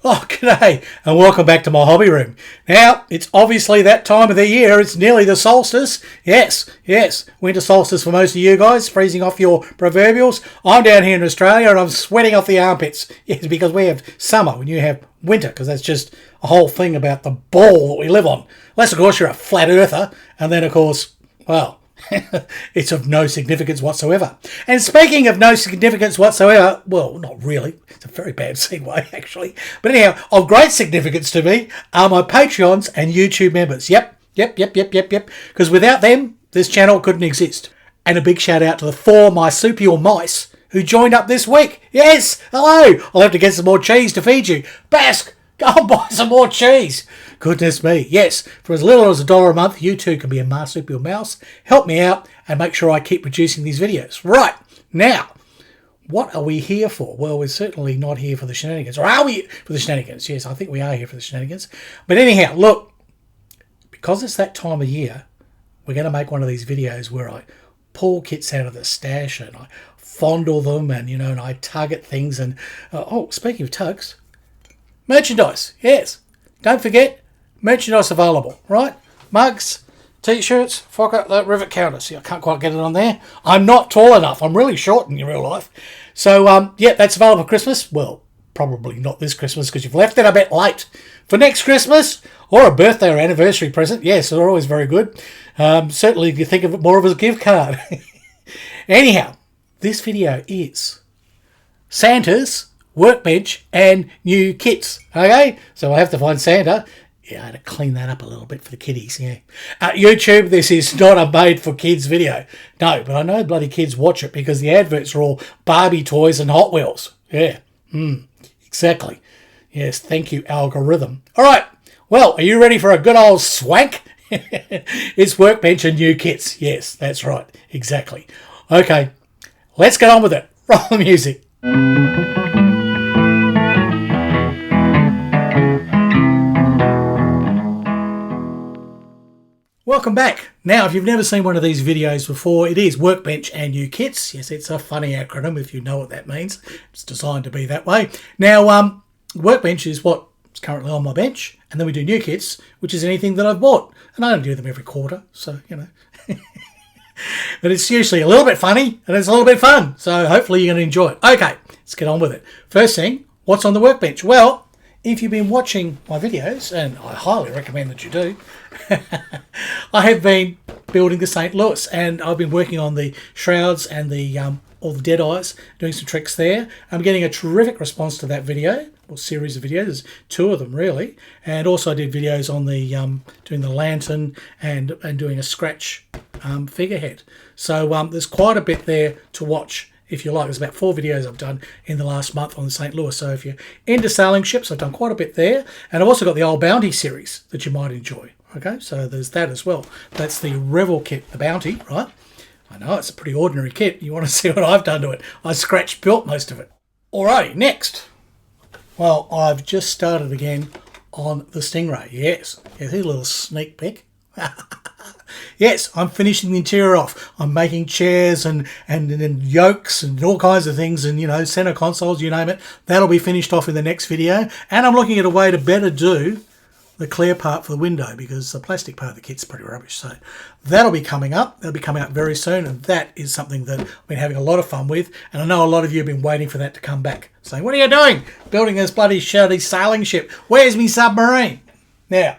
Oh, g'day, and welcome back to my hobby room. Now, it's obviously that time of the year. It's nearly the solstice. Yes, winter solstice for most of you guys, freezing off your proverbials. I'm down here in Australia and I'm sweating off the armpits. Yes, because we have summer when you have winter, because that's just a whole thing about the ball that we live on. Unless, of course, you're a flat earther, and then, of course, well, it's of no significance whatsoever. And speaking of no significance whatsoever, well, not really. It's a very bad segue, actually. But anyhow, of great significance to me are my Patreons and YouTube members. Yep. Because without them, this channel couldn't exist. And a big shout out to the 4 marsupial mice who joined up this week. Yes, hello. I'll have to get some more cheese to feed you. Bask, go and buy some more cheese. Goodness me. Yes, for as little as $1 a month, you too can be a marsupial mouse. Help me out and make sure I keep producing these videos. Right, now, what are we here for? Well, we're certainly not here for the shenanigans. Or are we for the shenanigans? Yes, I think we are here for the shenanigans. But anyhow, look, because it's that time of year, we're going to make one of these videos where I pull kits out of the stash and I fondle them and, and I tug at things. And, speaking of tugs, merchandise, yes. Don't forget, merchandise available, right? Mugs, T-shirts, the rivet counter. See, I can't quite get it on there. I'm not tall enough. I'm really short in real life. So, that's available for Christmas. Well, probably not this Christmas because you've left it a bit late. For next Christmas or a birthday or anniversary present, yes, they're always very good. Certainly, if you think of it more of as a gift card. Anyhow, this video is Santa's Workbench and new kits. Okay, so I have to find Santa. Yeah, I had to clean that up a little bit for the kiddies. Yeah, YouTube, this is not a made for kids video. No, but I know bloody kids watch it because the adverts are all Barbie toys and Hot Wheels. Yeah, exactly. Yes, thank you, algorithm. All right, well, are you ready for a good old swank? It's Workbench and new kits. Yes, that's right, exactly. Okay, let's get on with it. Roll the music. Welcome back. Now, if you've never seen one of these videos before, it is Workbench and new kits. Yes, it's a funny acronym if you know what that means. It's designed to be that way. Now, Workbench is what's currently on my bench, and then we do new kits, which is anything that I've bought. And I don't do them every quarter, so, But it's usually a little bit funny, and it's a little bit fun. So hopefully you're going to enjoy it. Okay, let's get on with it. First thing, what's on the Workbench? Well, if you've been watching my videos, and I highly recommend that you do, I have been building the St Louis, and I've been working on the shrouds and the all the dead eyes, doing some tricks there. I'm getting a terrific response to that video, or series of videos. There's 2 of them really, and also I did videos on the doing the lantern and doing a scratch figurehead. So there's quite a bit there to watch. If you like, there's about 4 videos I've done in the last month on the St. Louis. So if you're into sailing ships, I've done quite a bit there. And I've also got the old Bounty series that you might enjoy. Okay, so there's that as well. That's the Revel kit, the Bounty, right? I know, it's a pretty ordinary kit. You want to see what I've done to it. I scratch built most of it. Alrighty, next. Well, I've just started again on the Stingray. Yes, here's a little sneak peek. Yes, I'm finishing the interior off. I'm making chairs and yokes and all kinds of things and, center consoles, you name it. That'll be finished off in the next video. And I'm looking at a way to better do the clear part for the window because the plastic part of the kit's pretty rubbish. So that'll be coming up. That'll be coming up very soon. And that is something that I've been having a lot of fun with. And I know a lot of you have been waiting for that to come back. Saying, what are you doing? Building this bloody shitty sailing ship. Where's me submarine? Now,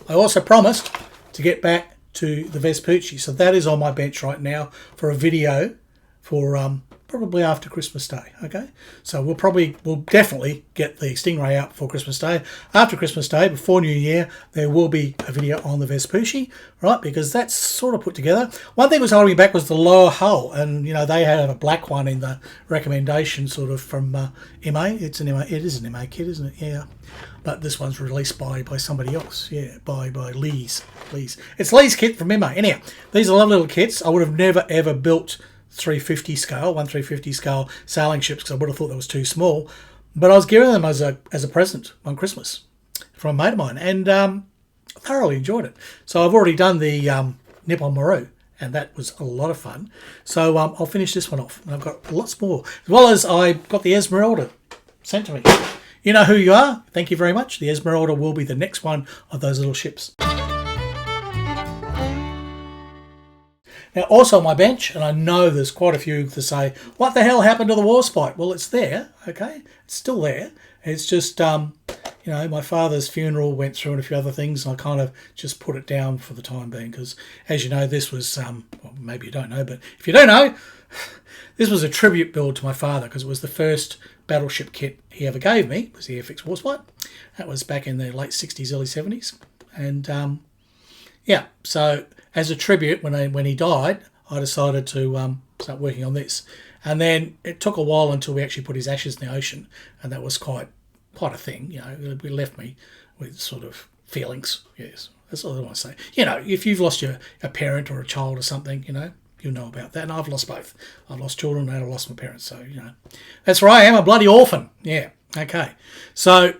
I also promised to get back to the Vespucci. So that is on my bench right now for a video for probably after Christmas Day. Okay, so we'll definitely get the Stingray out for Christmas Day. After Christmas Day, before New Year, there will be a video on the Vespucci, right? Because that's sort of put together. One thing was holding me back was the lower hull, and they had a black one in the recommendation, sort of from Imai. It is an Imai kit, isn't it? Yeah. But this one's released by somebody else. Yeah, by Lee's. It's Lee's kit from Imai. Anyhow, these are lovely little kits. I would have never ever built 350 scale sailing ships because I would have thought that was too small. But I was giving them as a present on Christmas from a mate of mine, and I thoroughly enjoyed it. So I've already done the Nippon Maru, and that was a lot of fun. So I'll finish this one off, and I've got lots more, as well as I got the Esmeralda sent to me. You know who you are. Thank you very much. The Esmeralda will be the next one of those little ships. Now, also on my bench, and I know there's quite a few to say, what the hell happened to the Warspite? Well, it's there, okay? It's still there. It's just, you know, my father's funeral went through and a few other things. And I kind of just put it down for the time being because, as you know, this was, well, maybe you don't know, but if you don't know, this was a tribute build to my father because it was the first battleship kit he ever gave me. It was the Airfix Warspite. That was back in the late 60s, early 70s. And, yeah, so as a tribute, when he died, I decided to start working on this. And then it took a while until we actually put his ashes in the ocean, and that was quite a thing. You know, it left me with sort of feelings. Yes, that's all I want to say. You know, if you've lost a parent or a child or something, you know, you'll know about that. And I've lost both. I've lost children and I've lost my parents. So, you know, that's where I am, a bloody orphan. Yeah, okay. So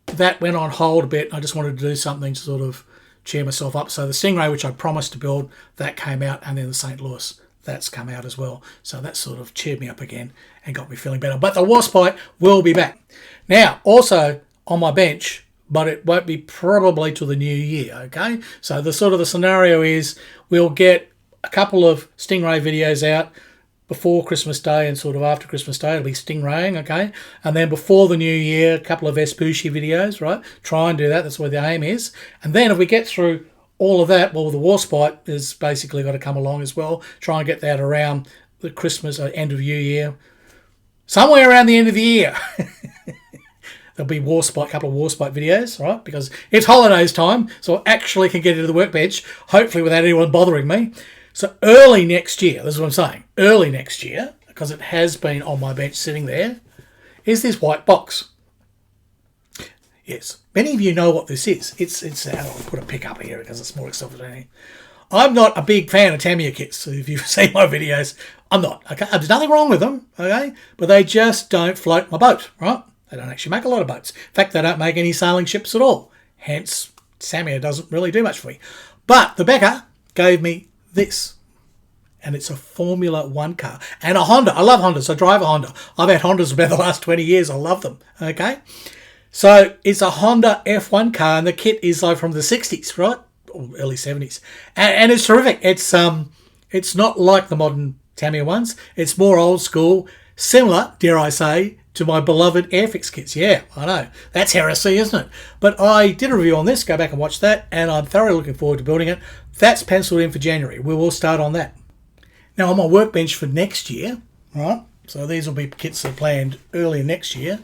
that went on hold a bit. I just wanted to do something to sort of cheer myself up. So the Stingray, which I promised to build, that came out, and then the St Louis, that's come out as well. So that sort of cheered me up again and got me feeling better. But the Warspite will be back. Now, also on my bench, but it won't be probably till the new year, okay? So the scenario is we'll get a couple of Stingray videos out before Christmas Day and sort of after Christmas Day. It'll be Stingraying, okay? And then before the new year, a couple of Vespucci videos, right? Try and do that. That's where the aim is. And then if we get through all of that, well, the Warspite has basically got to come along as well. Try and get that around the Christmas or end of New Year. Somewhere around the end of the year. There'll be a couple of Warspite videos, right? Because it's holidays time, so I actually can get into the workbench, hopefully without anyone bothering me. So early next year, this is what I'm saying, early next year, because it has been on my bench sitting there, is this white box. Yes, many of you know what this is. It's I'll put a pic up here because it's more self-explanatory. I'm not a big fan of Tamiya kits, so if you've seen my videos, I'm not, okay? There's nothing wrong with them, okay? But they just don't float my boat, right? They don't actually make a lot of boats. In fact, they don't make any sailing ships at all. Hence, Tamiya doesn't really do much for me. But the Becca gave me this, and it's a Formula 1 car and a Honda. I love Hondas. I drive a Honda. I've had Hondas for about the last 20 years. I love them, okay? So it's a Honda F-1 car, and the kit is like from the 60s, right? Or early 70s. And it's terrific. It's not like the modern Tamiya ones. It's more old school, similar, dare I say, to my beloved Airfix kits. Yeah, I know. That's heresy, isn't it? But I did a review on this. Go back and watch that, and I'm thoroughly looking forward to building it. That's penciled in for January. We will start on that. Now, on my workbench for next year, right? So these will be kits that are planned early next year.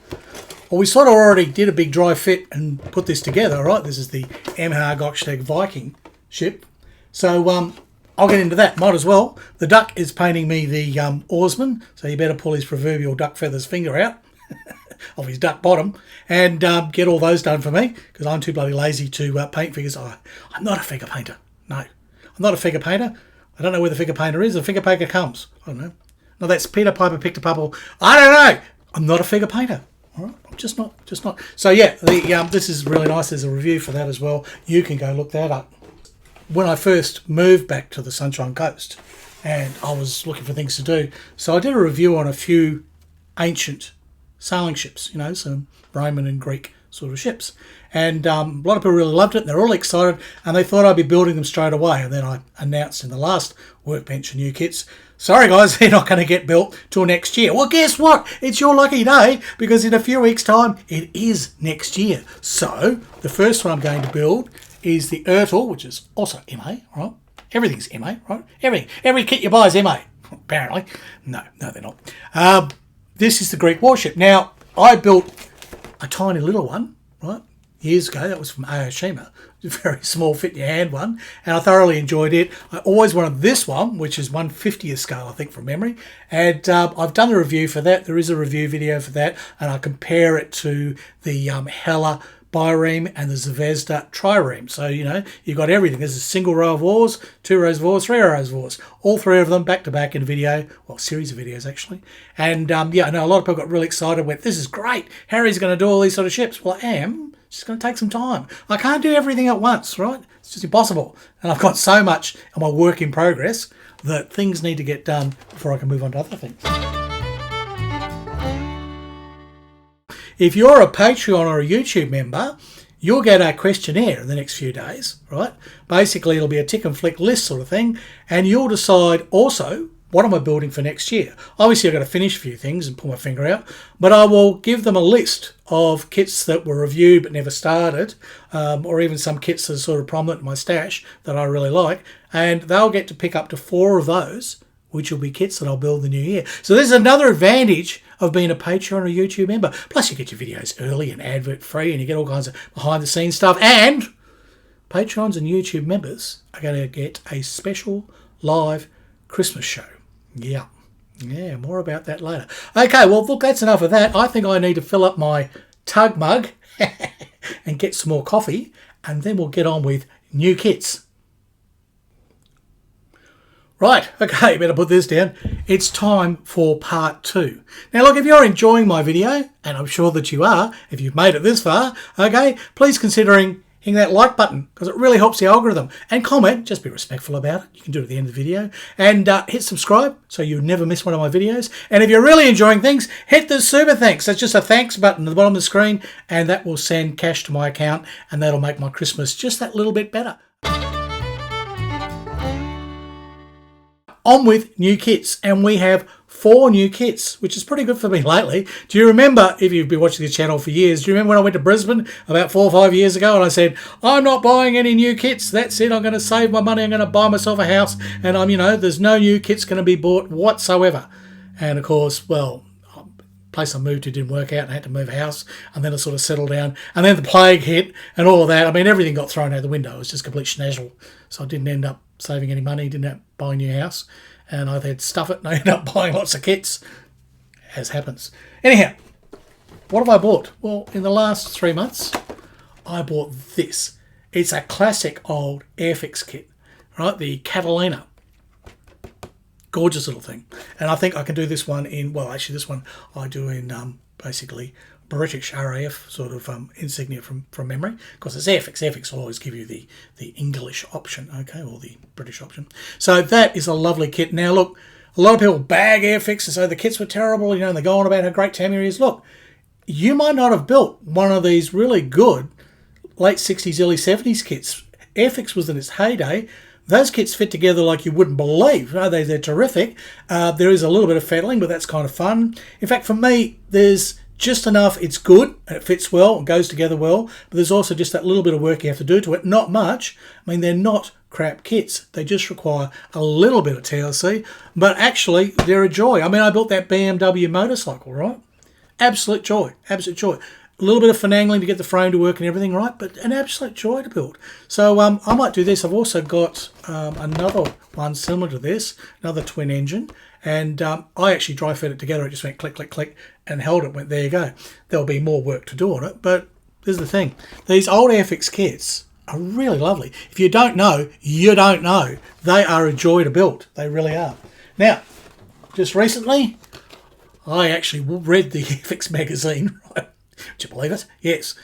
Well, we sort of already did a big dry fit and put this together, right? This is the Emhar Viking ship. So I'll get into that. Might as well. The duck is painting me the oarsman, so you better pull his proverbial duck feathers finger out of his duck bottom and get all those done for me because I'm too bloody lazy to paint figures. I'm not a figure painter. No, I'm not a figure painter. I don't know where the figure painter is. The figure painter comes. I don't know. No, that's Peter Piper picked a puzzle. I don't know. I'm not a figure painter. All right, I'm just not. So yeah, this is really nice. There's a review for that as well. You can go look that up. When I first moved back to the Sunshine Coast, and I was looking for things to do, so I did a review on a few ancient sailing ships. You know, some Roman and Greek sort of ships, and a lot of people really loved it. And they're all excited, and they thought I'd be building them straight away. And then I announced in the last workbench new kits. Sorry guys, they're not going to get built till next year. Well, guess what? It's your lucky day because in a few weeks' time, it is next year. So the first one I'm going to build is the Ertl, which is also Imai, right? Everything's Imai, right? Every kit you buy is Imai, apparently. No, they're not. This is the Greek warship. Now, I built a tiny little one, right? Years ago. That was from ICM Motorwagen. A very small fit in your hand one, and I thoroughly enjoyed it. I always wanted this one, which is 1/50th scale, I think, from memory, and I've done a review for that. There is a review video for that, and I compare it to the Hella biream and the Zvezda trireme. So, you know, you've got everything. There's a single row of oars, 2 rows of oars, 3 rows of oars. All 3 of them back to back in a video. Well, series of videos, actually. And, yeah, I know a lot of people got really excited. Went, this is great. Harry's going to do all these sort of ships. Well, I am. It's just going to take some time. I can't do everything at once, right? It's just impossible. And I've got so much of my work in progress that things need to get done before I can move on to other things. if you're a Patreon or a YouTube member, you'll get a questionnaire in the next few days, right? Basically, it'll be a tick and flick list sort of thing, and you'll decide also, what am I building for next year? Obviously, I've got to finish a few things and pull my finger out, but I will give them a list of kits that were reviewed but never started, or even some kits that are sort of prominent in my stash that I really like, and they'll get to pick up to 4 of those, which will be kits that I'll build the new year. So there's another advantage of being a Patreon or YouTube member. Plus, you get your videos early and advert-free, and you get all kinds of behind-the-scenes stuff. And Patrons and YouTube members are going to get a special live Christmas show. Yeah, more about that later. Okay, well, look, that's enough of that. I think I need to fill up my tug mug and get some more coffee, and then we'll get on with new kits. Right, okay, better put this down. It's time for part 2. Now look, if you're enjoying my video, and I'm sure that you are, if you've made it this far, okay, please considering hitting that like button, because it really helps the algorithm. And comment, just be respectful about it. You can do it at the end of the video. And hit subscribe so you never miss one of my videos. And if you're really enjoying things, hit the super thanks. That's just a thanks button at the bottom of the screen, and that will send cash to my account, and that'll make my Christmas just that little bit better. On with new kits, and we have 4 new kits, which is pretty good for me lately. Do you remember, if you've been watching the channel for years, do you remember when I went to Brisbane about 4 or 5 years ago and I said, I'm not buying any new kits, that's it, I'm going to save my money, I'm going to buy myself a house, and there's no new kits going to be bought whatsoever. And of course, well, the place I moved to didn't work out and I had to move house, and then it sort of settled down, and then the plague hit and all of that. I mean, everything got thrown out the window. It was just complete schnazzle. So I didn't end up saving any money, didn't end up buying a new house, and I had to stuff it and I ended up buying lots of kits, as happens. Anyhow, what have I bought? Well, in the last 3 months, I bought this. It's a classic old Airfix kit, right? The Catalina. Gorgeous little thing. And I think I can do this one in, well, actually this one I do in basically British RAF sort of insignia from memory, because it's Airfix. Airfix will always give you the English option, okay, or the British option. So that is a lovely kit. Now look, a lot of people bag Airfix and say the kits were terrible, and they go on about how great Tamiya is. Look, you might not have built one of these really good late 60s, early 70s kits. Airfix was in its heyday. Those kits fit together like you wouldn't believe. They're terrific. There is a little bit of fettling, but that's kind of fun. In fact, for me, there's just enough. It's good and it fits well and goes together well, but there's also just that little bit of work you have to do to it. Not much. I mean, they're not crap kits. They just require a little bit of TLC, but actually they're a joy. I mean, I built that BMW motorcycle, right? Absolute joy. Absolute joy. A little bit of finagling to get the frame to work and everything, right? But an absolute joy to build. So I might do this. I've also got another one similar to this, another twin engine. And I actually dry fed it together. It just went click, click, click and held it. Went, there you go. There'll be more work to do on it. But here's the thing. These old Airfix kits are really lovely. If you don't know, you don't know. They are a joy to build. They really are. Now, just recently, I actually read the Airfix magazine, right? Would you believe it? Yes.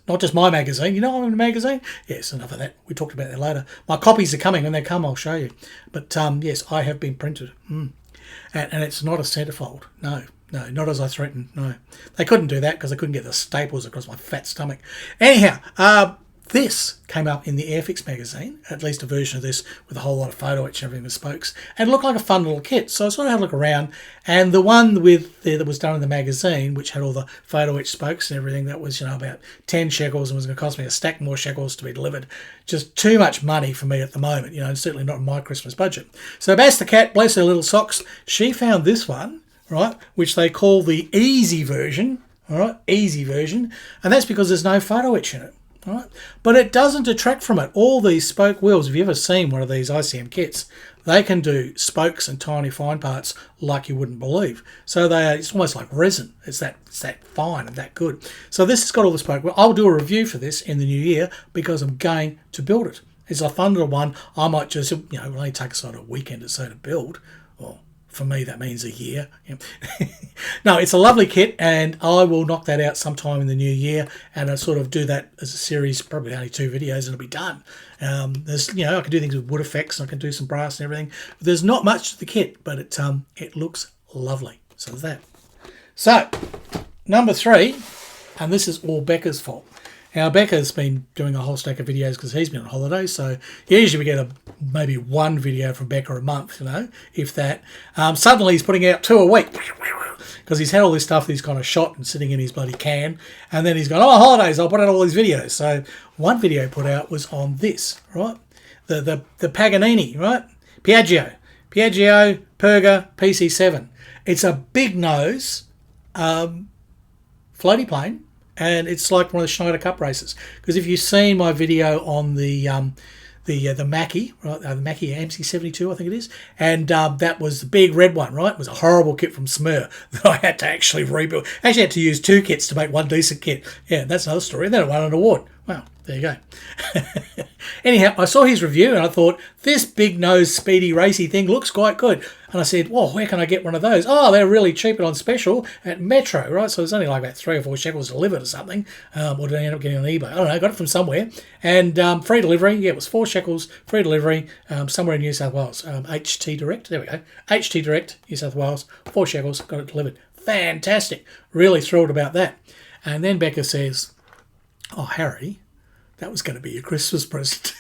Not just my magazine. You know I'm in a magazine? Yes, enough of that. We talked about that later. My copies are coming. When they come, I'll show you. But yes, I have been printed. And it's not a centerfold. No, not as I threatened. No. They couldn't do that because I couldn't get the staples across my fat stomach. Anyhow, this came up in the Airfix magazine, at least a version of this with a whole lot of photo etch and everything with spokes, and it looked like a fun little kit. So I sort of had a look around, and the one that was done in the magazine, which had all the photo etch spokes and everything, that was about 10 shekels and was going to cost me a stack more shekels to be delivered. Just too much money for me at the moment, and certainly not in my Christmas budget. So Bass the cat, bless her little socks, she found this one, right, which they call the easy version, all right, easy version, and that's because there's no photo etch in it. Right. But it doesn't detract from it. All these spoke wheels, if you've ever seen one of these ICM kits, they can do spokes and tiny fine parts like you wouldn't believe. So it's almost like resin. It's that fine and that good. So this has got all the spoke. Well, I'll do a review for this in the new year because I'm going to build it. It's a fun little one. I might just, it'll only take us a weekend or so to build. Well, for me, that means a year. No, it's a lovely kit, and I will knock that out sometime in the new year, and I sort of do that as a series, probably only 2 videos, and it'll be done. There's, I can do things with wood effects, and I can do some brass and everything. But there's not much to the kit, but it looks lovely. So there's that. So, number 3, and this is all Becca's fault. Now, Becca's been doing a whole stack of videos because he's been on holiday, so usually we get maybe one video from Becca a month, you know, if that. Suddenly he's putting out 2 a week because he's had all this stuff that he's kind of shot and sitting in his bloody can, and then he's gone, oh, holidays, I'll put out all these videos. So one video put out was on this, right? The Paganni, right? Piaggio, Perga PC7. It's a big nose floaty plane, and it's like one of the Schneider Cup races. Because if you've seen my video on the Mackie, right, the Mackie MC72, I think it is, and that was the big red one, right? It was a horrible kit from Smur that I had to actually rebuild. Actually had to use 2 kits to make one decent kit. Yeah, that's another story. And then it won an award. Wow, there you go. Anyhow, I saw his review and I thought, this big nose speedy racy thing looks quite good. And I said, well, where can I get one of those? Oh, they're really cheap and on special at Metro, right? So it's only like about 3 or 4 shekels delivered or something. Or did I end up getting it on eBay? I don't know, I got it from somewhere. And free delivery, yeah, it was 4 shekels, free delivery, somewhere in New South Wales. HT Direct, there we go. HT Direct, New South Wales, 4 shekels, got it delivered. Fantastic. Really thrilled about that. And then Becca says, oh, Harry, that was going to be your Christmas present.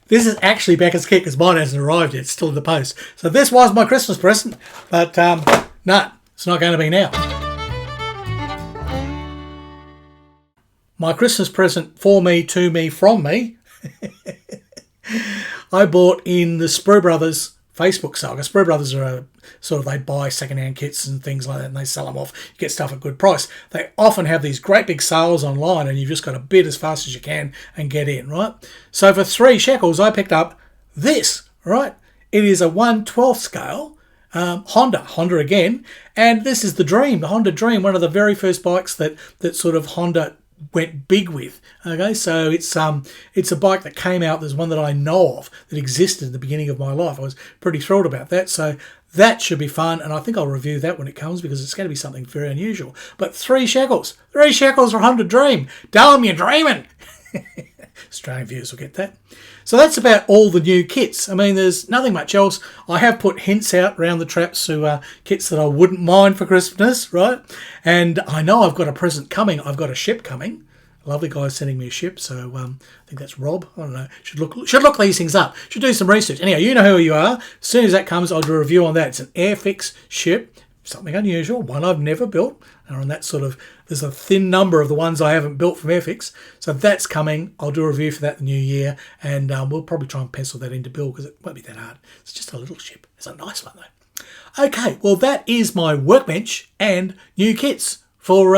This is actually Becca's kit because mine hasn't arrived yet. It's still in the post. So this was my Christmas present, but no, it's not going to be now. My Christmas present for me, to me, from me, I bought in the Sprue Brothers Facebook sale. Because Sprue Brothers are they buy second-hand kits and things like that, and they sell them off. You get stuff at a good price. They often have these great big sales online, and you've just got to bid as fast as you can and get in, right? So for 3 shekels, I picked up this, right? It is a 1/12 scale Honda again, and this is the Dream, the Honda Dream, one of the very first bikes that sort of Honda went big with. Okay, so it's a bike that came out. There's one that I know of that existed in the beginning of my life. I was pretty thrilled about that. So that should be fun, and I think I'll review that when it comes because it's going to be something very unusual. But 3 shekels, 3 shekels for Honda Dream. Damn, you're dreaming. Australian viewers will get that. So that's about all the new kits. I mean, there's nothing much else. I have put hints out around the traps to kits that I wouldn't mind for Christmas, right? And I know I've got a present coming. I've got a ship coming. A lovely guy sending me a ship, so I think that's Rob. I don't know. Should look these things up. Should do some research. Anyhow, you know who you are. As soon as that comes, I'll do a review on that. It's an Airfix ship. Something unusual, one I've never built. And that sort of, there's a thin number of the ones I haven't built from Airfix. So that's coming. I'll do a review for that in the new year. And we'll probably try and pencil that in to build because it won't be that hard. It's just a little ship. It's a nice one though. Okay, well that is my workbench and new kits for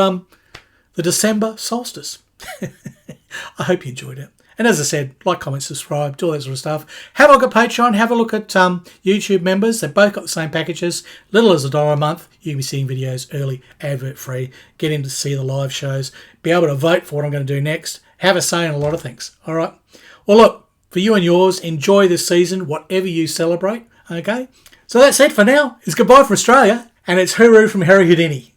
the December solstice. I hope you enjoyed it. And as I said, like, comment, subscribe, do all that sort of stuff. Have a look at Patreon. Have a look at YouTube members. They've both got the same packages. Little as $1 a month. You can be seeing videos early, advert-free. Get in to see the live shows. Be able to vote for what I'm going to do next. Have a say in a lot of things. All right? Well, look, for you and yours, enjoy this season, whatever you celebrate. Okay? So that's it for now. It's goodbye from Australia. And it's hooroo from Harry Houdini.